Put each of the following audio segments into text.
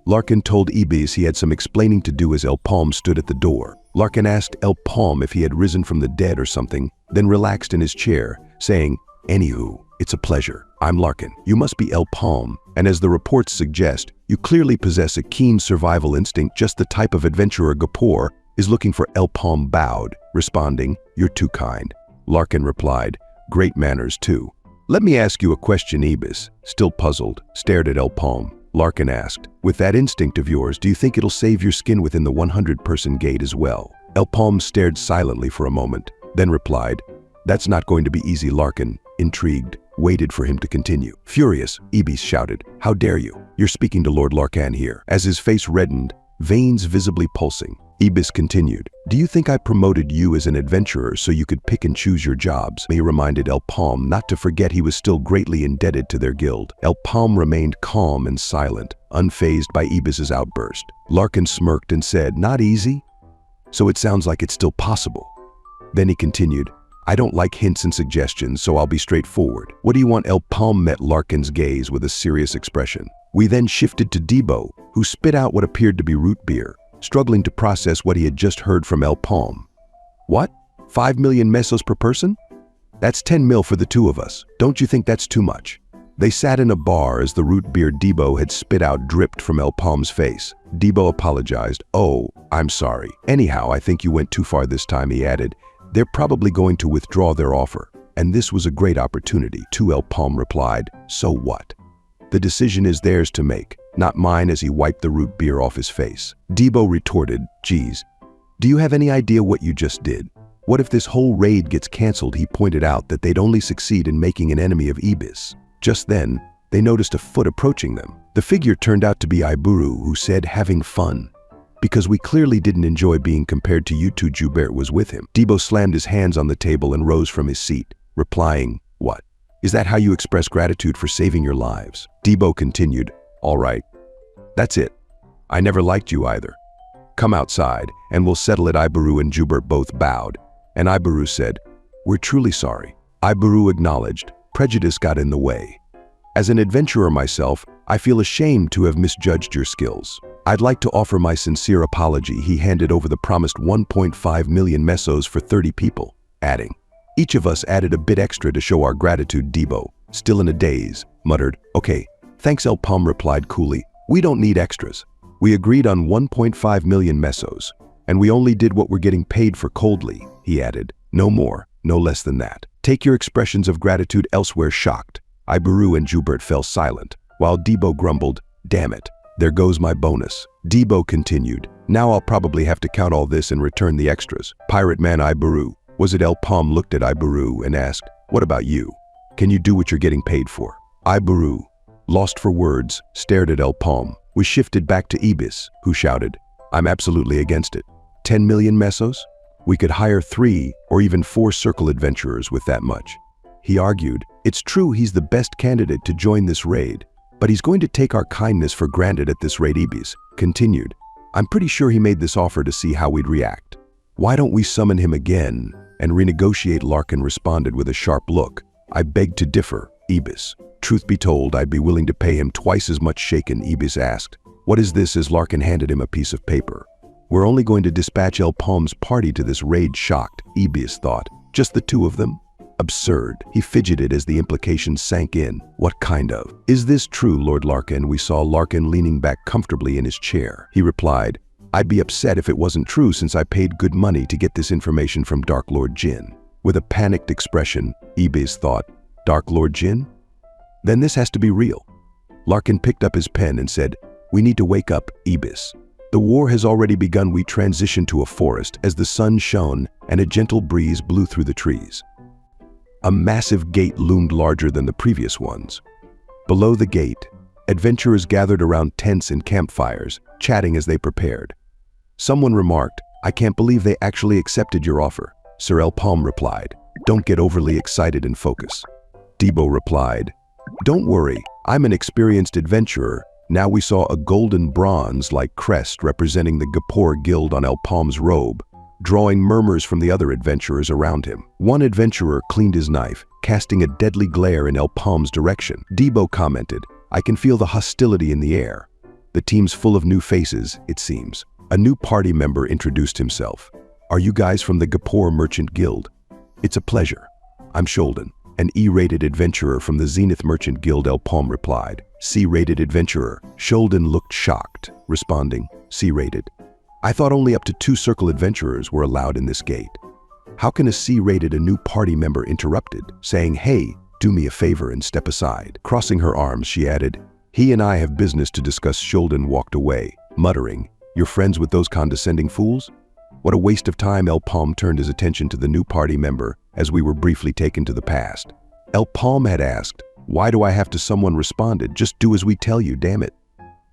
Larkan told Ibis he had some explaining to do as El Paume stood at the door. Larkan asked El Paume if he had risen from the dead or something, then relaxed in his chair, saying, "Anywho, it's a pleasure. I'm Larkan. You must be El Paume, and as the reports suggest, you clearly possess a keen survival instinct, just the type of adventurer Gapur is looking for." El Paume bowed, responding, "You're too kind." Larkan replied, "Great manners too." "Let me ask you a question." Ibis, still puzzled, stared at El Paume. Larkan asked, "With that instinct of yours, do you think it'll save your skin within the 100-person gate as well?" El Paume stared silently for a moment, then replied, "That's not going to be easy." Larkan, intrigued, waited for him to continue. Furious, Ibis shouted, "How dare you? You're speaking to Lord Larkan here." As his face reddened, veins visibly pulsing, Ibis continued, "Do you think I promoted you as an adventurer so you could pick and choose your jobs?" He reminded El Paume not to forget he was still greatly indebted to their guild. El Paume remained calm and silent, unfazed by Ibis's outburst. Larkan smirked and said, "Not easy? So it sounds like it's still possible." Then he continued, "I don't like hints and suggestions, so I'll be straightforward. What do you want?" El Paume met Larkan's gaze with a serious expression. We then shifted to Dibo, who spit out what appeared to be root beer, struggling to process what he had just heard from El Paume. "What? 5 million mesos per person? That's 10 mil for the two of us. Don't you think that's too much?" They sat in a bar as the root beer Dibo had spit out dripped from El Paume's face. Dibo apologized. "Oh, I'm sorry. Anyhow, I think you went too far this time," he added. "They're probably going to withdraw their offer, and this was a great opportunity too." El Paume replied, "So what? The decision is theirs to make, not mine," as he wiped the root beer off his face. Dibo retorted, "Geez, do you have any idea what you just did? What if this whole raid gets cancelled?" He pointed out that they'd only succeed in making an enemy of Ibis. Just then, they noticed a foot approaching them. The figure turned out to be Iburu, who said, "Having fun. Because we clearly didn't enjoy being compared to you two." Joubert was with him. Dibo slammed his hands on the table and rose from his seat, replying, "What? Is that how you express gratitude for saving your lives?" Dibo continued, "All right. That's it. I never liked you either. Come outside, and we'll settle it." Iburu and Joubert both bowed, and Iburu said, "We're truly sorry." Iburu acknowledged, "Prejudice got in the way. As an adventurer myself, I feel ashamed to have misjudged your skills. I'd like to offer my sincere apology." He handed over the promised 1.5 million mesos for 30 people, adding, "Each of us added a bit extra to show our gratitude." Dibo, still in a daze, muttered, "Okay, thanks." El Paume replied coolly, "We don't need extras. We agreed on 1.5 million mesos, and we only did what we're getting paid for." Coldly, he added, "No more, no less than that. Take your expressions of gratitude elsewhere." Shocked, Iburu and Joubert fell silent, while Dibo grumbled, "Damn it, there goes my bonus." Dibo continued, "Now I'll probably have to count all this and return the extras." Pirate man Iburu, was it? El Paume looked at Iburu and asked, "What about you? Can you do what you're getting paid for?" Iburu, lost for words, stared at El Paume. We shifted back to Ibis, who shouted, "I'm absolutely against it. 10 million mesos? We could hire 3 or even 4 circle adventurers with that much." He argued, "It's true he's the best candidate to join this raid, but he's going to take our kindness for granted at this rate." Ibis continued, "I'm pretty sure he made this offer to see how we'd react. Why don't we summon him again and renegotiate?" Larkan responded with a sharp look. "I beg to differ, Ibis. Truth be told, I'd be willing to pay him twice as much." Shaken, Ibis asked, "What is this?" as Larkan handed him a piece of paper. "We're only going to dispatch El Paume's party to this raid." Shocked, Ibis thought, "Just the 2 of them? Absurd." He fidgeted as the implication sank in. "What kind of? Is this true, Lord Larkan?" We saw Larkan leaning back comfortably in his chair. He replied, "I'd be upset if it wasn't true, since I paid good money to get this information from Dark Lord Jin." With a panicked expression, Ibis thought, "Dark Lord Jin? Then this has to be real." Larkan picked up his pen and said, "We need to wake up, Ibis. The war has already begun." We transitioned to a forest as the sun shone and a gentle breeze blew through the trees. A massive gate loomed larger than the previous ones. Below the gate, adventurers gathered around tents and campfires, chatting as they prepared. Someone remarked, "I can't believe they actually accepted your offer." Sir El Paume replied, "Don't get overly excited and focus." Dibo replied, "Don't worry, I'm an experienced adventurer." Now we saw a golden bronze-like crest representing the Gapur Guild on El Paume's robe, drawing murmurs from the other adventurers around him. One adventurer cleaned his knife, casting a deadly glare in El Paume's direction. Dibo commented, "I can feel the hostility in the air." The team's full of new faces, it seems. A new party member introduced himself. "Are you guys from the Gapur Merchant Guild?" "It's a pleasure. I'm Sholden, an E-rated adventurer from the Zenith Merchant Guild," Paume replied. "C-rated adventurer." Sholden looked shocked, responding, "C-rated? I thought only up to 2 circle adventurers were allowed in this gate." "How can a C-rated?" A new party member interrupted, saying, "Hey, do me a favor and step aside." Crossing her arms, she added, "He and I have business to discuss." Sholden walked away, muttering, "You're friends with those condescending fools?" "What a waste of time." Paume turned his attention to the new party member as we were briefly taken to the past. Paume had asked, "Why do I have to?" Someone responded, "Just do as we tell you, damn it."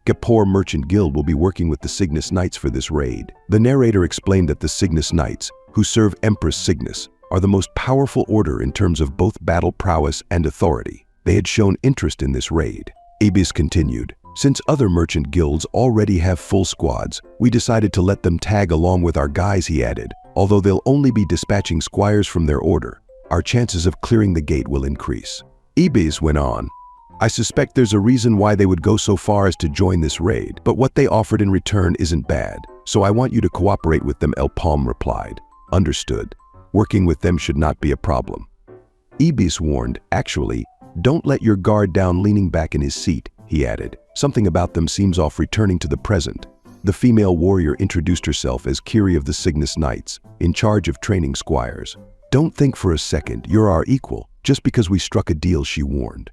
Gapur Merchant Guild will be working with the Cygnus Knights for this raid. The narrator explained that the Cygnus Knights, who serve Empress Cygnus, are the most powerful order in terms of both battle prowess and authority. They had shown interest in this raid. Abis continued, "Since other merchant guilds already have full squads, we decided to let them tag along with our guys," he added. "Although they'll only be dispatching squires from their order, our chances of clearing the gate will increase." Abis went on, "I suspect there's a reason why they would go so far as to join this raid, but what they offered in return isn't bad, so I want you to cooperate with them." Paume replied, "Understood. Working with them should not be a problem." Abis warned, "Actually, don't let your guard down." Leaning back in his seat, he added, "Something about them seems off." Returning to the present, the female warrior introduced herself as Kiri of the Cygnus Knights, in charge of training squires. "Don't think for a second you're our equal, just because we struck a deal," she warned.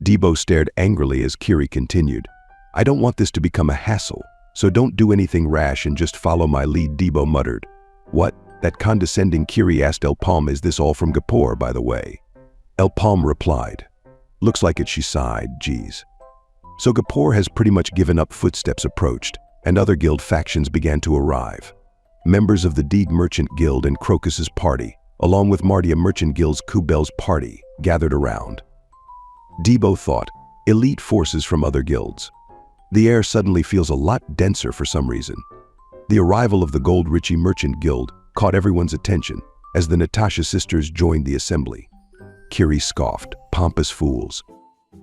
Dibo stared angrily as Kiri continued, "I don't want this to become a hassle, so don't do anything rash and just follow my lead." Dibo muttered, "What? That condescending?" Kiri asked Paume. "Is this all from Gapur, by the way?" Paume replied, "Looks like it." She sighed, "Geez." So Gapur has pretty much given up. Footsteps approached, and other guild factions began to arrive. Members of the Deeg Merchant Guild and Crocus's party, along with Mardia Merchant Guild's Kubel's party, gathered around. Dibo thought, elite forces from other guilds. The air suddenly feels a lot denser for some reason. The arrival of the Gold Richie Merchant Guild caught everyone's attention as the Natasha sisters joined the assembly. Kiri scoffed, "Pompous fools."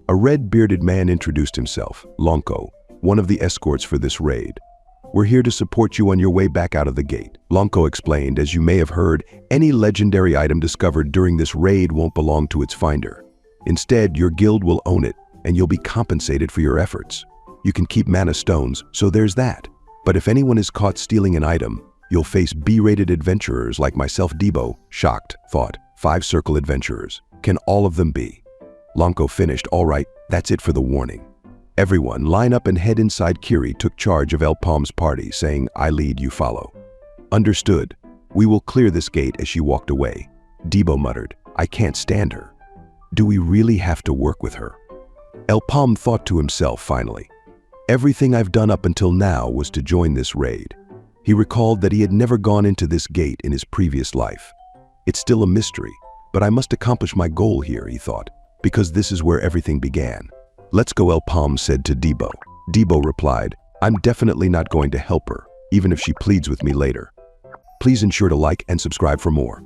A red-bearded man introduced himself, Lonko, one of the escorts for this raid. "We're here to support you on your way back out of the gate." Lonko explained, "As you may have heard, any legendary item discovered during this raid won't belong to its finder. Instead, your guild will own it, and you'll be compensated for your efforts. You can keep mana stones, so there's that. But if anyone is caught stealing an item, you'll face B-rated adventurers like myself." Dibo, shocked, thought, 5 circle adventurers. Can all of them be? Lonko finished, "All right, that's it for the warning. Everyone, line up and head inside." Kiri took charge of Paume's party, saying, "I lead, you follow." "Understood. We will clear this gate." As she walked away, Dibo muttered, "I can't stand her. Do we really have to work with her?" Paume thought to himself finally, "Everything I've done up until now was to join this raid." He recalled that he had never gone into this gate in his previous life. "It's still a mystery, but I must accomplish my goal here," he thought, "because this is where everything began." "Let's go," Paume said to Dibo. Dibo replied, "I'm definitely not going to help her, even if she pleads with me later." Please ensure to like and subscribe for more.